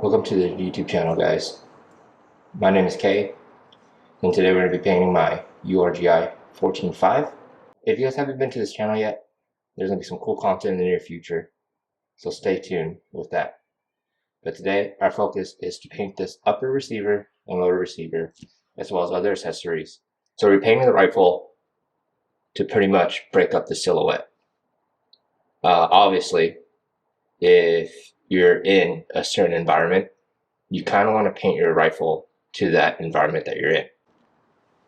Welcome to the YouTube channel, guys. My name is Kay, and today we're going to be painting my URGI 14.5. If you guys haven't been to this channel yet, there's going to be some cool content in the near future, so stay tuned with that. But today, our focus is to paint this upper receiver and lower receiver, as well as other accessories. So we're painting the rifle to pretty much break up the silhouette. Obviously, if you're in a certain environment, you kind of want to paint your rifle to that environment that you're in.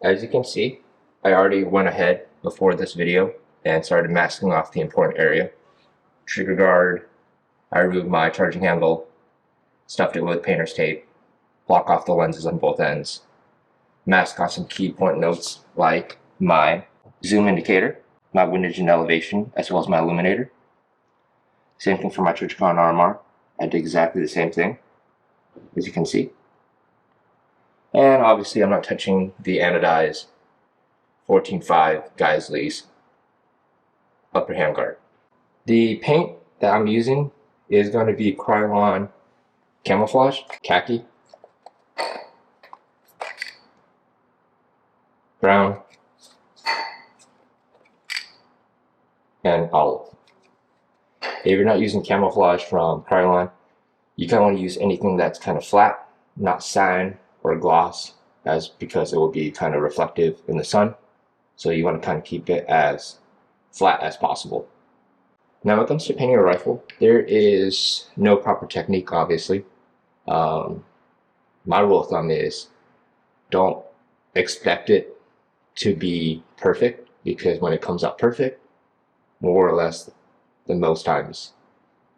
As you can see, I already went ahead before this video and started masking off the important area. Trigger guard, I removed my charging handle, stuffed it with painter's tape, block off the lenses on both ends, mask on some key point notes like my zoom indicator, my windage and elevation, as well as my illuminator. Same thing for my Trigger RMR. I did exactly the same thing, as you can see. And obviously I'm not touching the anodized 14.5 Geisley's upper handguard. The paint that I'm using is going to be Krylon camouflage, khaki, brown, and olive. If you're not using camouflage from Krylon, you kind of want to use anything that's kind of flat, not satin or gloss, because it will be kind of reflective in the sun. So you want to kind of keep it as flat as possible. Now when it comes to painting a rifle, there is no proper technique, obviously. My rule of thumb is don't expect it to be perfect, because when it comes out perfect, more or less than most times,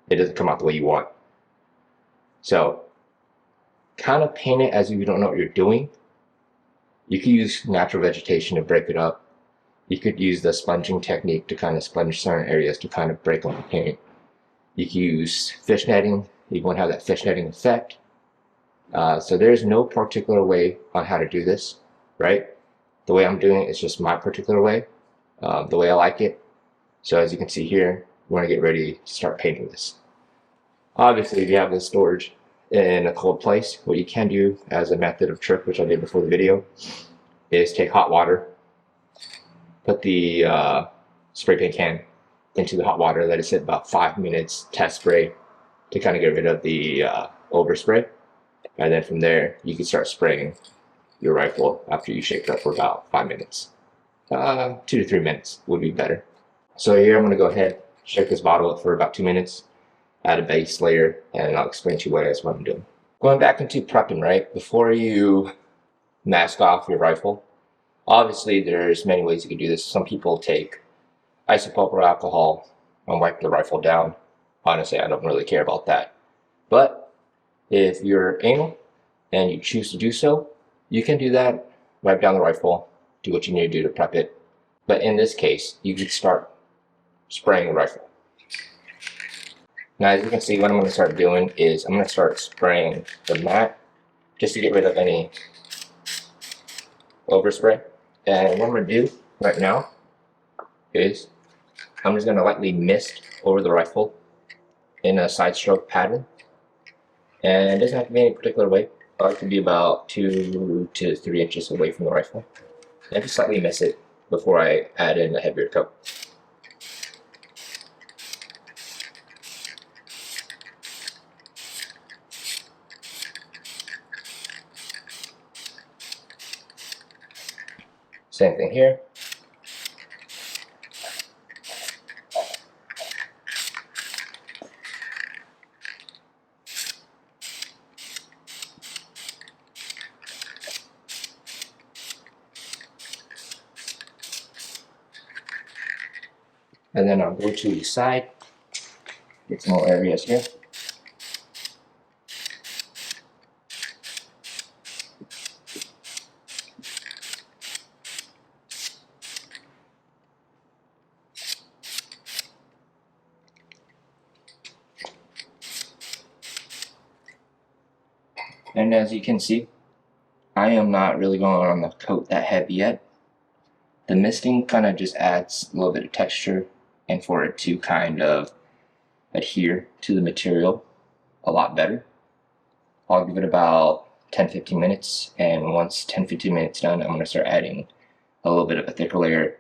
it doesn't come out the way you want. So kind of paint it as if you don't know what you're doing. You could use natural vegetation to break it up. You could use the sponging technique to kind of sponge certain areas to kind of break up the paint. You could use fish netting. You want to have that fish netting effect. So there's no particular way on how to do this, right? The way I'm doing it is just my particular way, the way I like it. So as you can see here, we're going to get ready to start painting this. Obviously, if you have this storage in a cold place, what you can do as a method of trick, which I did before the video, is take hot water, put the spray paint can into the hot water, let it sit about 5 minutes, test spray to kind of get rid of the overspray, and then from there you can start spraying your rifle after you shake it up for about 5 minutes. 2 to 3 minutes would be better. So here I'm going to go ahead, shake this bottle up for about 2 minutes, add a base layer, and I'll explain to you what I'm doing. Going back into prepping, right? Before you mask off your rifle, obviously there's many ways you can do this. Some people take isopropyl alcohol and wipe the rifle down. Honestly, I don't really care about that. But if you're anal and you choose to do so, you can do that, wipe down the rifle, do what you need to do to prep it. But in this case, you can start spraying the rifle. Now, as you can see, what I'm going to start doing is I'm going to start spraying the mat just to get rid of any overspray. And what I'm going to do right now is I'm just going to lightly mist over the rifle in a side stroke pattern. And it doesn't have to be any particular way. I like to be about 2 to 3 inches away from the rifle. And just slightly mist it before I add in a heavier coat. Same thing here. And then I'll go to the side, get some more areas here. And as you can see, I am not really going on the coat that heavy yet. The misting kind of just adds a little bit of texture and for it to kind of adhere to the material a lot better. I'll give it about 10-15 minutes, and once 10-15 minutes done, I'm going to start adding a little bit of a thicker layer.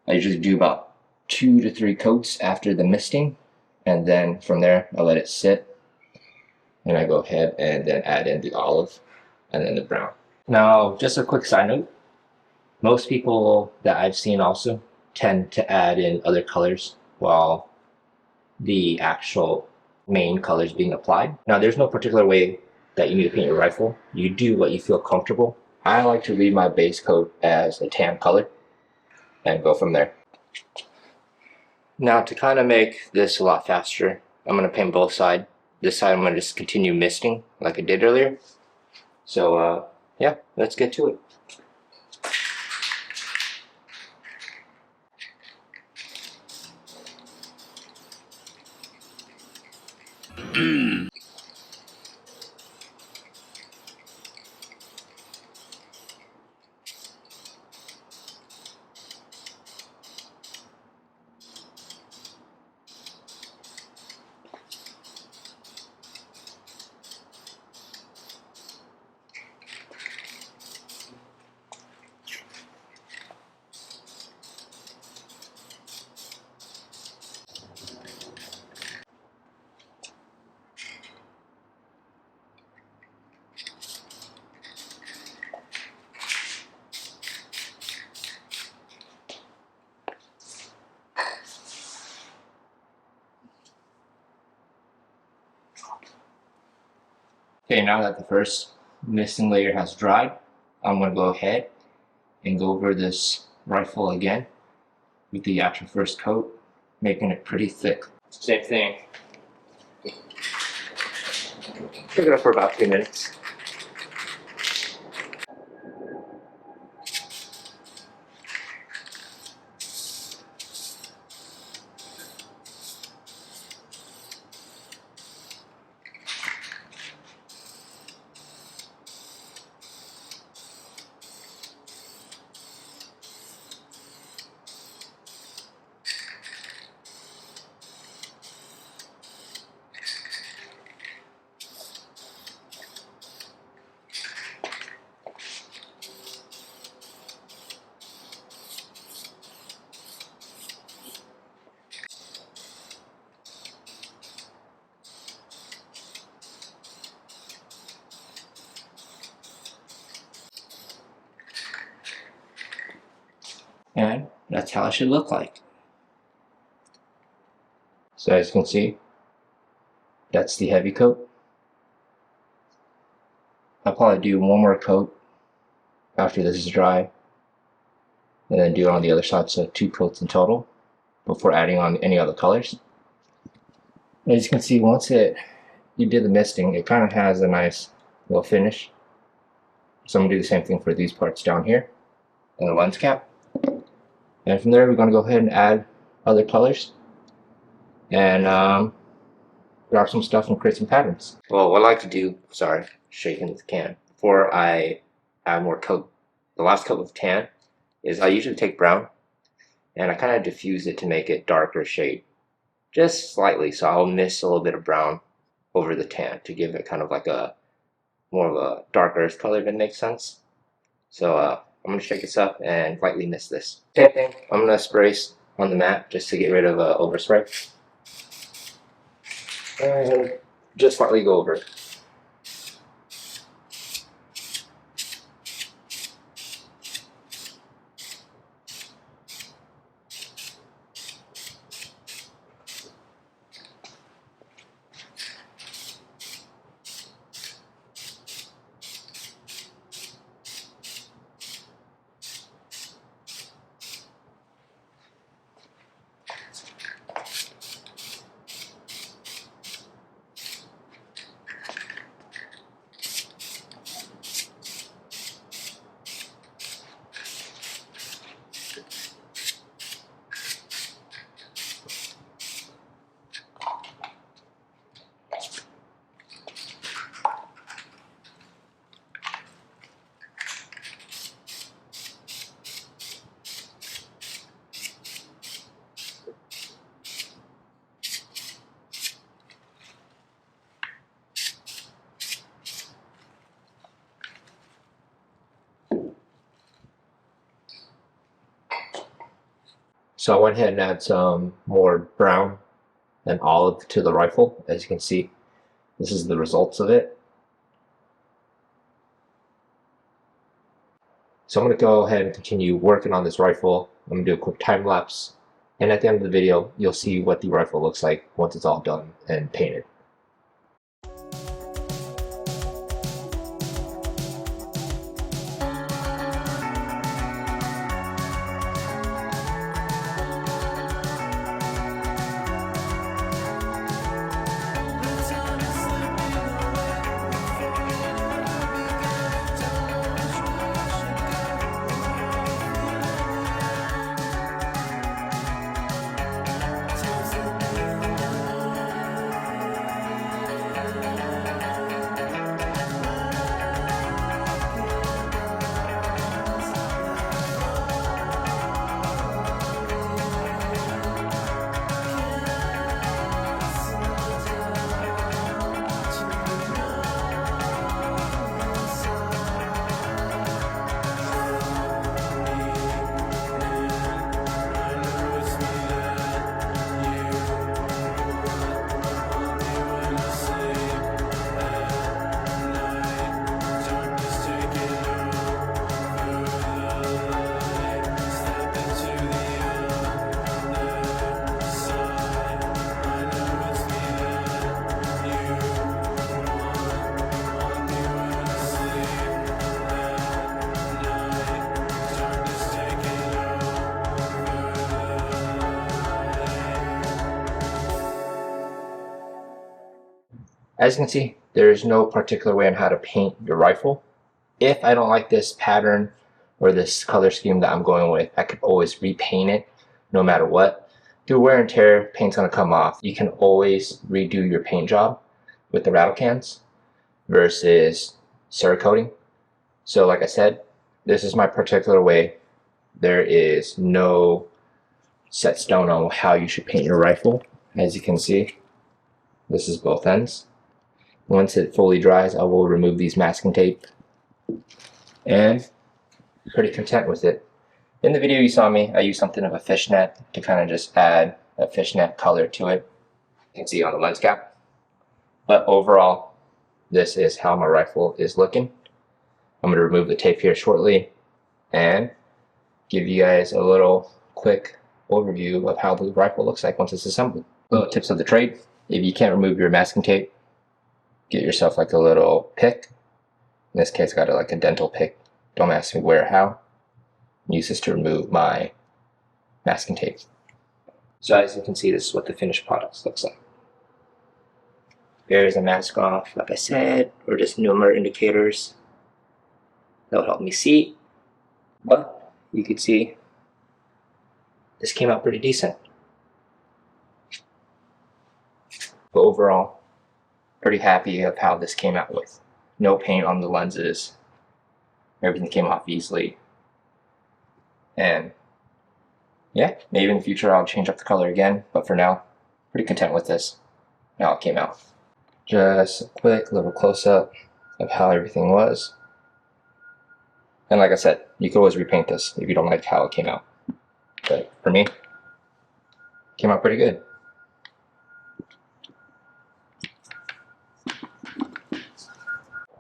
I usually do about 2 to 3 coats after the misting, and then from there I let it sit, and I go ahead and then add in the olive and then the brown. Now, just a quick side note, most people that I've seen also tend to add in other colors while the actual main color is being applied. Now, there's no particular way that you need to paint your rifle. You do what you feel comfortable. I like to leave my base coat as a tan color and go from there. Now, to kind of make this a lot faster, I'm going to paint both sides. This side I'm going to just continue misting like I did earlier. So yeah, let's get to it. Okay, now that the first misting layer has dried, I'm going to go ahead and go over this rifle again with the actual first coat, making it pretty thick. Same thing. Pick it up for about 2 minutes. And that's how it should look like. So as you can see, that's the heavy coat. I'll probably do one more coat after this is dry, and then do it on the other side, so 2 coats in total before adding on any other colors. As you can see, once you did the misting, it kind of has a nice little finish. So I'm going to do the same thing for these parts down here and the lens cap. And from there we're going to go ahead and add other colors and grab some stuff and create some patterns. Well, what I like to do, sorry, shaking the can, before I add more coat, the last coat of tan, is I usually take brown and I kind of diffuse it to make it darker shade. Just slightly, so I'll mist a little bit of brown over the tan to give it kind of like a more of a dark earth color, if it makes sense. So I'm going to shake this up and lightly mist this. Same thing, I'm going to spray on the mat just to get rid of overspray. And just slightly go over it. So I went ahead and added some more brown and olive to the rifle. As you can see, this is the results of it. So I'm going to go ahead and continue working on this rifle. I'm going to do a quick time lapse, and at the end of the video you'll see what the rifle looks like once it's all done and painted. As you can see, there's no particular way on how to paint your rifle. If I don't like this pattern or this color scheme that I'm going with, I could always repaint it no matter what. Through wear and tear, paint's gonna come off. You can always redo your paint job with the rattle cans versus Cerakoting. So like I said, this is my particular way. There is no set stone on how you should paint your rifle. As you can see, this is both ends. Once it fully dries, I will remove these masking tape, and pretty content with it. In the video you saw me, I used something of a fishnet to kind of just add a fishnet color to it. You can see on the lens cap. But overall, this is how my rifle is looking. I'm going to remove the tape here shortly and give you guys a little quick overview of how the rifle looks like once it's assembled. Little tips of the trade: if you can't remove your masking tape, get yourself like a little pick. In this case, I got like a dental pick. Don't ask me where or how. Use this to remove my masking tape. So as you can see, this is what the finished product looks like. There's a mask off, like I said, or just number indicators. That'll help me see. But you can see this came out pretty decent. But overall, pretty happy of how this came out with. No paint on the lenses. Everything came off easily. And yeah, maybe in the future I'll change up the color again, but for now, pretty content with this, how it came out. Just a quick little close-up of how everything was. And like I said, you could always repaint this if you don't like how it came out. But for me, it came out pretty good.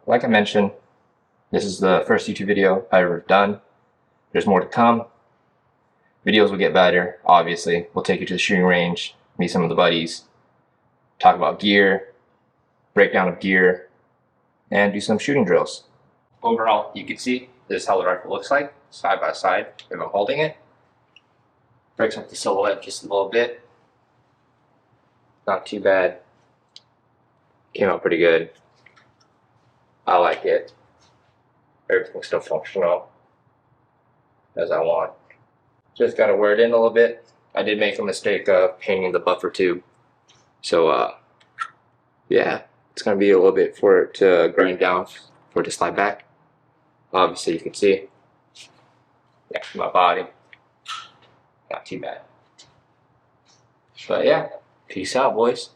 Like I mentioned, this is the first YouTube video I've ever done. There's more to come. Videos will get better, obviously. We'll take you to the shooting range, meet some of the buddies, talk about gear, breakdown of gear, and do some shooting drills. Overall, you can see this is how the rifle looks like, side by side, if I'm holding it. Breaks up the silhouette just a little bit. Not too bad. Came out pretty good. I like it. Everything's still functional as I want. Just gotta wear it in a little bit. I did make a mistake of painting the buffer tube. So yeah, it's gonna be a little bit for it to grind down, for it to slide back. Obviously you can see, yeah, my body, not too bad. But yeah, peace out, boys.